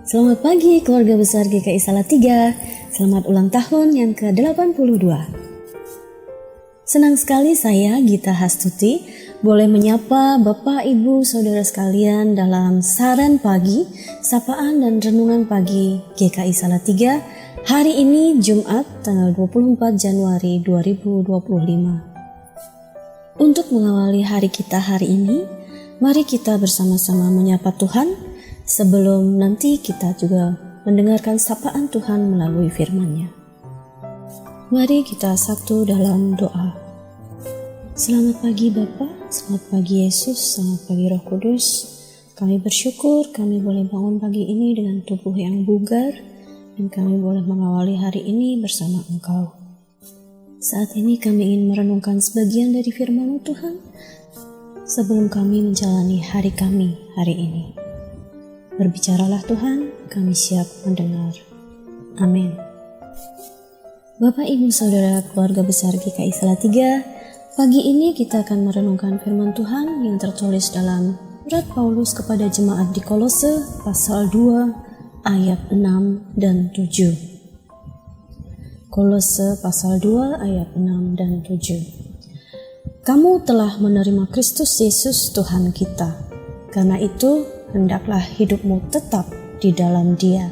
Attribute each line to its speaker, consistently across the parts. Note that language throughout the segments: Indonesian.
Speaker 1: Selamat pagi keluarga besar GKI Salatiga. Selamat ulang tahun yang ke-82. Senang sekali saya, Gita Hastuti, boleh menyapa Bapak, Ibu, Saudara sekalian dalam saran pagi, sapaan dan renungan pagi GKI Salatiga hari ini Jumat tanggal 24 Januari 2025. Untuk mengawali hari kita hari ini, mari kita bersama-sama menyapa Tuhan. Sebelum nanti kita juga mendengarkan sapaan Tuhan melalui firman-Nya. Mari kita satu dalam doa. Selamat pagi Bapa, selamat pagi Yesus, selamat pagi Roh Kudus. Kami bersyukur kami boleh bangun pagi ini dengan tubuh yang bugar dan kami boleh mengawali hari ini bersama Engkau. Saat ini kami ingin merenungkan sebagian dari firman Tuhan sebelum kami menjalani hari kami hari ini. Berbicaralah Tuhan, kami siap mendengar. Amin. Bapak, Ibu, Saudara, keluarga besar GKI Salatiga, pagi ini kita akan merenungkan firman Tuhan yang tertulis dalam surat Paulus kepada jemaat di Kolose pasal 2 ayat 6 dan 7. Kolose pasal 2 ayat 6 dan 7. Kamu telah menerima Kristus Yesus Tuhan kita, karena itu hendaklah hidupmu tetap di dalam Dia.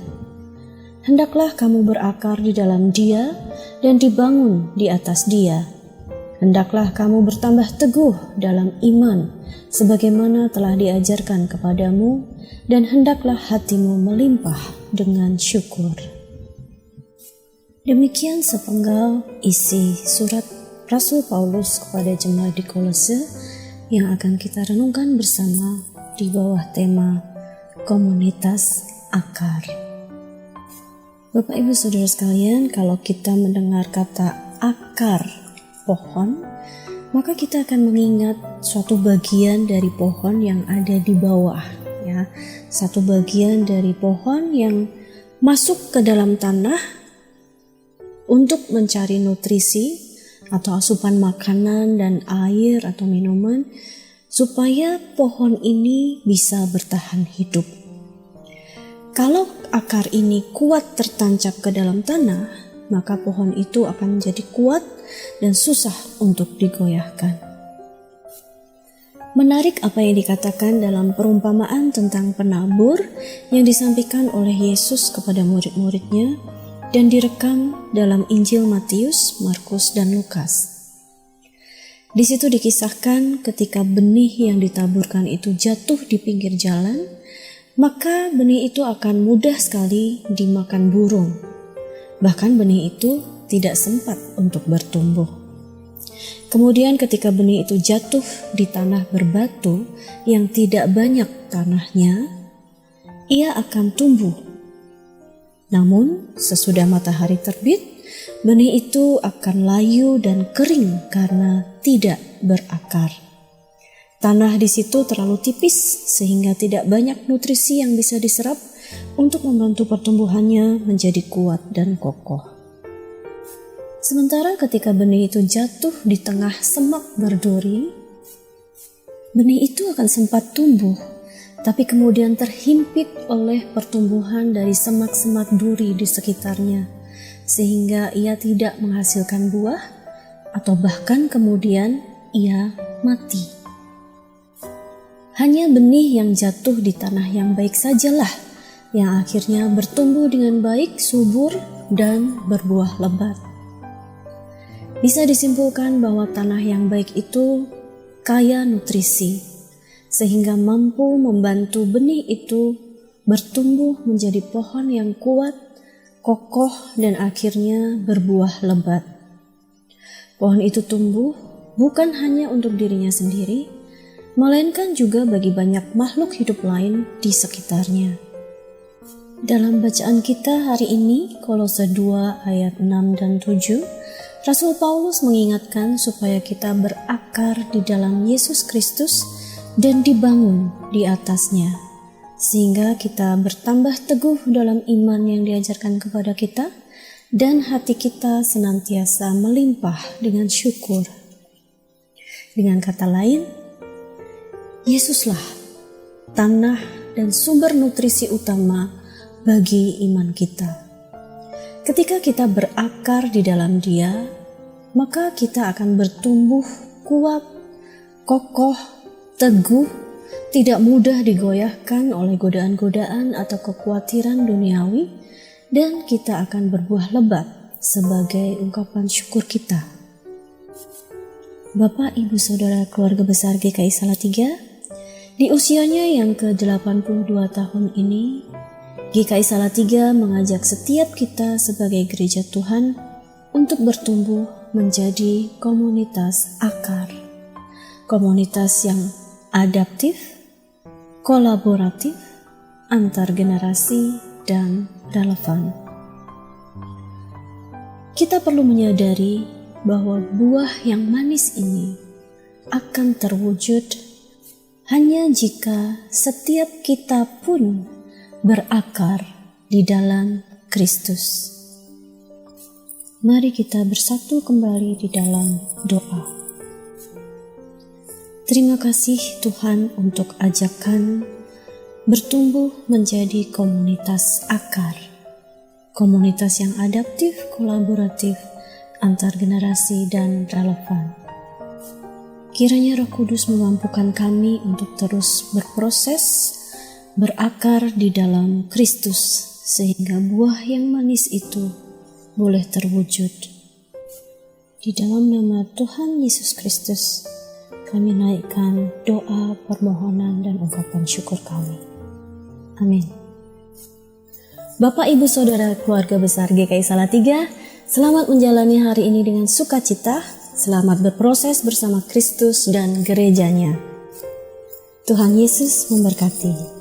Speaker 1: Hendaklah kamu berakar di dalam Dia dan dibangun di atas Dia. Hendaklah kamu bertambah teguh dalam iman sebagaimana telah diajarkan kepadamu, dan hendaklah hatimu melimpah dengan syukur. Demikian sepenggal isi surat Rasul Paulus kepada jemaat di Kolose yang akan kita renungkan bersama di bawah tema komunitas akar. Bapak, Ibu, Saudara sekalian, kalau kita mendengar kata akar pohon, maka kita akan mengingat suatu bagian dari pohon yang ada di bawah, ya. Satu bagian dari pohon yang masuk ke dalam tanah untuk mencari nutrisi atau asupan makanan dan air atau minuman supaya pohon ini bisa bertahan hidup. Kalau akar ini kuat tertancap ke dalam tanah, maka pohon itu akan menjadi kuat dan susah untuk digoyahkan. Menarik apa yang dikatakan dalam perumpamaan tentang penabur yang disampaikan oleh Yesus kepada murid-muridnya dan direkam dalam Injil Matius, Markus, dan Lukas. Di situ dikisahkan ketika benih yang ditaburkan itu jatuh di pinggir jalan, maka benih itu akan mudah sekali dimakan burung. Bahkan benih itu tidak sempat untuk bertumbuh. Kemudian ketika benih itu jatuh di tanah berbatu yang tidak banyak tanahnya, ia akan tumbuh. Namun sesudah matahari terbit, benih itu akan layu dan kering karena tidak berakar. Tanah di situ terlalu tipis sehingga tidak banyak nutrisi yang bisa diserap untuk membantu pertumbuhannya menjadi kuat dan kokoh. Sementara ketika benih itu jatuh di tengah semak berduri, benih itu akan sempat tumbuh, tapi kemudian terhimpit oleh pertumbuhan dari semak-semak duri di sekitarnya, sehingga ia tidak menghasilkan buah atau bahkan kemudian ia mati. Hanya benih yang jatuh di tanah yang baik sajalah yang akhirnya bertumbuh dengan baik, subur, dan berbuah lebat. Bisa disimpulkan bahwa tanah yang baik itu kaya nutrisi, sehingga mampu membantu benih itu bertumbuh menjadi pohon yang kuat, kokoh, dan akhirnya berbuah lebat. Pohon itu tumbuh bukan hanya untuk dirinya sendiri, melainkan juga bagi banyak makhluk hidup lain di sekitarnya. Dalam bacaan kita hari ini, Kolose 2 ayat 6 dan 7, Rasul Paulus mengingatkan supaya kita berakar di dalam Yesus Kristus dan dibangun di atasnya, sehingga kita bertambah teguh dalam iman yang diajarkan kepada kita, dan hati kita senantiasa melimpah dengan syukur. Dengan kata lain, Yesuslah tanah dan sumber nutrisi utama bagi iman kita. Ketika kita berakar di dalam Dia, maka kita akan bertumbuh kuat, kokoh, teguh, tidak mudah digoyahkan oleh godaan-godaan atau kekhawatiran duniawi, dan kita akan berbuah lebat sebagai ungkapan syukur kita. Bapak, Ibu, Saudara keluarga besar GKI Salatiga, di usianya yang ke-82 tahun ini, GKI Salatiga mengajak setiap kita sebagai gereja Tuhan untuk bertumbuh menjadi komunitas akar. Komunitas yang adaptif, kolaboratif, antar generasi, dan relevan. Kita perlu menyadari bahwa buah yang manis ini akan terwujud hanya jika setiap kita pun berakar di dalam Kristus. Mari kita bersatu kembali di dalam doa. Terima kasih Tuhan untuk ajakan bertumbuh menjadi komunitas akar. Komunitas yang adaptif, kolaboratif, antar generasi, dan relevan. Kiranya Roh Kudus memampukan kami untuk terus berproses, berakar di dalam Kristus, sehingga buah yang manis itu boleh terwujud. Di dalam nama Tuhan Yesus Kristus, kami naikkan doa, permohonan, dan ungkapan syukur kami. Amin. Bapak, Ibu, Saudara keluarga besar GKI Salatiga, selamat menjalani hari ini dengan sukacita, selamat berproses bersama Kristus dan gerejanya. Tuhan Yesus memberkati.